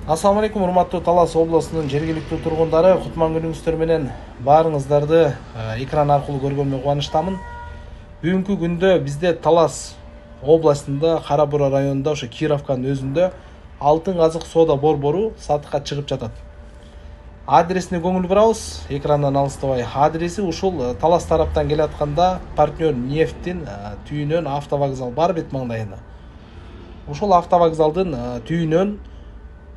Assalamu алейкум, урматтуу Талас облусунун жергиликтүү тургундары. Кутман күнүңүздөр менен баарыңыздарды экран аркылуу көргөнүмө кубанычтамын. Бүгүнкү күндө бизде Талас областында, Кара Бура районунда, ошо Кировканын өзүндө алтын азык соода борбору сатыкка чыгып жатат. Адресине көңүл бурабыз, экрандан алыстабай. Адреси ушул Талас тараптан келатканда партнер нефттин түйүнөн автовокзал бар бет маңдайында. Ушул автовокзалдын түйүнөн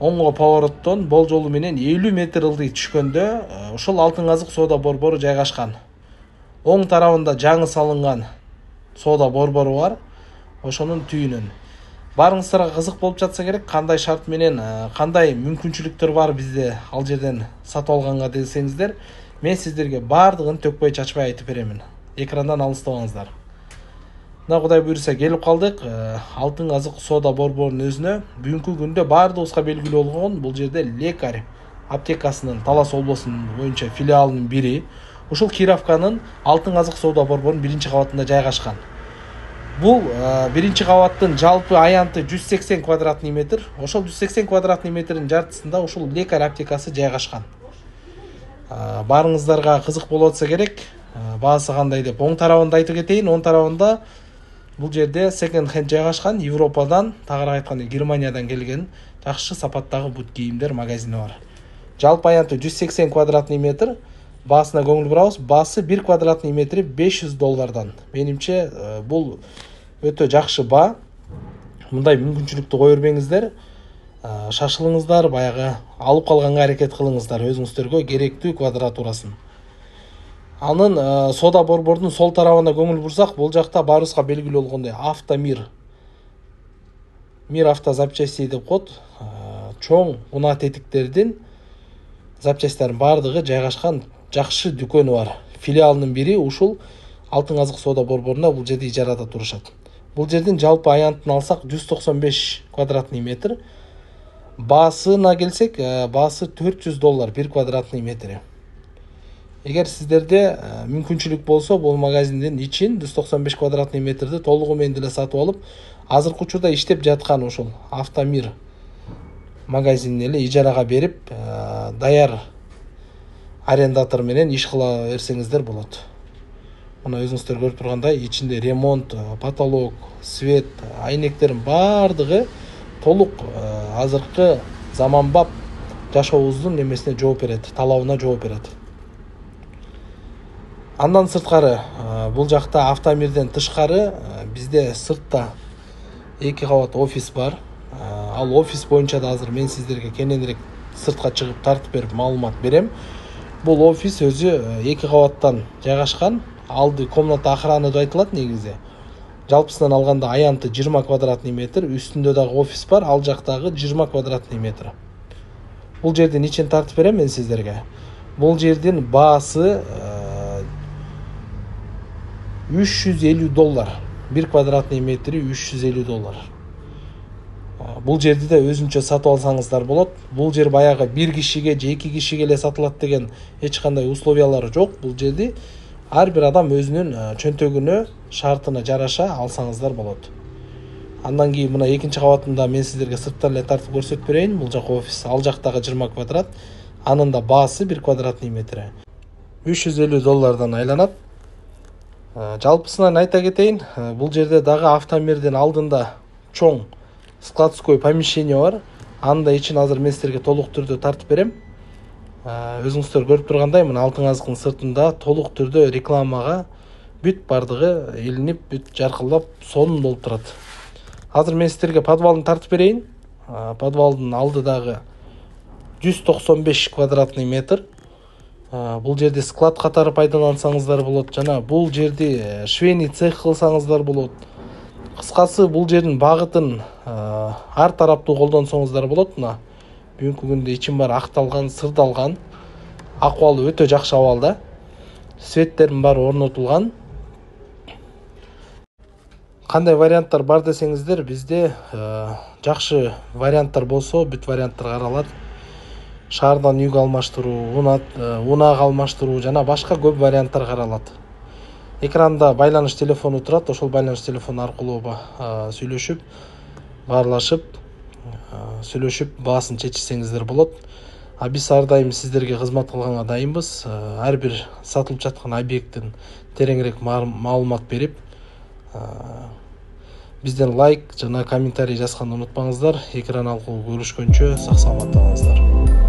оңго повороттон болжолу менен 50 метр ылдый түшкөндө ушул алтын азык соода борбору жайгашкан. Оң тарабында жаңы салынган соода борбору бар, ошонун түйүнөн. Барыңыздарга кызык болуп жатса керек, кандай шарт менен, кандай мүмкүнчүлүктөр бар бизде ал жерден сатып алганга десеңиздер, мен сиздерге баардыгын төкпөй чачпай айтып беремин. Экрандан алыстабаңыздар. Мына Кудай буйруса келип калдык алтын азык соода борборунун өзүнө. Бүгүнкү күндө баардыгыбызга белгилүү болгон бул жерде Лекарь аптекасынын Талас облусунун боюнча филиалынын бири. Ушул Кировканын алтын азык соода борборунун биринчи кабатында жайгашкан. Бул биринчи кабаттын жалпы аянты 180 квадратный метр. Ошол 180 квадратный метрдин жартысында ушул Лекарь аптекасы жайгашкан. Барыңыздарга кызык болуп атса керек, баасы кандай деп оң тарабында айтып кетейин. Оң тарабында бул жерде секонд хенд жайгашкан, Европадан, тагыраак айтканда Германиядан келген жакшы сапаттагы бут кийимдер магазини бар. Жалпы аянты 180 квадратный метр. Баасына көңүл бурабыз. Баасы 1 квадратный метри $500. Менимче бул өтө жакшы баа. Мындай мүмкүнчүлүктү кое бербеңиздер. Шашылыңыздар, баягы алып калганга аракет кылыңыздар, өзүңүздөргө керектүү квадратурасын. Анын соода борборунун сол тарабына көңүл бурсак, бул жакта баарыбызга белгилүү болгондой Автомир, Мир автозапчасти деп коет, чоң унаа тетиктердин запчастьтарынын баардыгы жайгашкан жакшы дүкөнү бар. Филиалынын бири ушул алтын азык соода борборуна бул жерде ижарада турушат. Бул жердин жалпы аянтын алсак 195 квадратный метр. Баасына келсек, баасы $400 1 квадратный метри. Эгер сиздерде мүмкүнчүлүк болсо, бул магазиндин ичин 195 квадратный метрди толугу менен деле сатып алып, азыркы учурда иштеп жаткан ушул Автомир магазинин эле ижарага берип, даяр арендатор менен иш кыла берсеңиздер болот. Мына өзүңүздөр көрүп тургандай, ичинде ремонт, потолок, свет, айнектердин баардыгы толук азыркы заманбап жашообуздун немесине жооп берет, талабына жооп берет. Андан сырткары, бул жакта Автомирден тышкары бизде сыртта 2 кабат офис бар. Ал офис боюнча да азыр мен сиздерге кененирээк сыртка чыгып тартып берип маалымат берем. Бул офис өзү 2 кабаттан жайгашкан. Алды комната охрана деп айтылат негизи. Жалпысынан алганда аянты 20 квадратный метр, үстүндө дагы офис бар, ал жактагы 20 квадратный метр. Бул жердин ичин тартып берем мен сиздерге. Бул жердин баасы $350. 1 квадратный метри $350. Бул жерди да өзүнчө сатып алсаңыздар болот. Бул жер баягы 1 кишиге же 2 кишиге эле сатылат деген эч кандай условиялары жок. Бул жерди ар бир адам өзүнүн чөнтөгүнө, шартына жараша алсаңыздар болот. Андан кийин мына экинчи кабатында мен сиздерге сырттан эле тартып көрсөтүп берейин. Бул жак офис, ал жактагы 20 квадрат. Анын да баасы 1 квадратный метри $350 айланат. Жалпысынан айта кетейин, бул жерде дагы Автомирдин алдында чоң складской помещение бар. Аны да ичин азыр мен сиздерге толук түрдө тартып берем. Өзүңүздөр көрүп тургандай, мына алтын азыктын сыртында толук түрдө рекламага бүт бардыгы илинип, бүт жаркылдап сонун болуп турат. Азыр мен сиздерге подвалын тартып берейин. Подвалдын алды дагы 195 квадратный метр. Бул жерди склад катары пайдалансаңыздар болот, жана бул жерди швейный цех кылсаңыздар болот. Кыскасы бул жердин багытын ар тараптуу колдонсоңуздар болот. Мына бүгүнкү күндө ичим баары акталган, сырдалган, акыбалы өтө жакшы абалда. Светтердин баары орнотулган. Кандай варианттар бар десеңиздер, бизде жакшы варианттар болсо бүт варианттар каралат. Шаардан үйгө алмаштыруу, унаага алмаштыруу жана башка көп варианттар каралат. Экранда байланыш телефону турат, ошол байланыш телефону аркылуу сүйлөшүп, баарлашып, баасын чечсеңиздер болот. Биз ар дайым сиздерге кызмат кылганга дайынбыз. Ар бир сатылып жаткан объекттин тереңирээк маалымат берип, бизден лайк жана комментарий жазганды унутпаңыздар. Экран аркылуу көрүшкөнчө сак саламатта болуңуздар.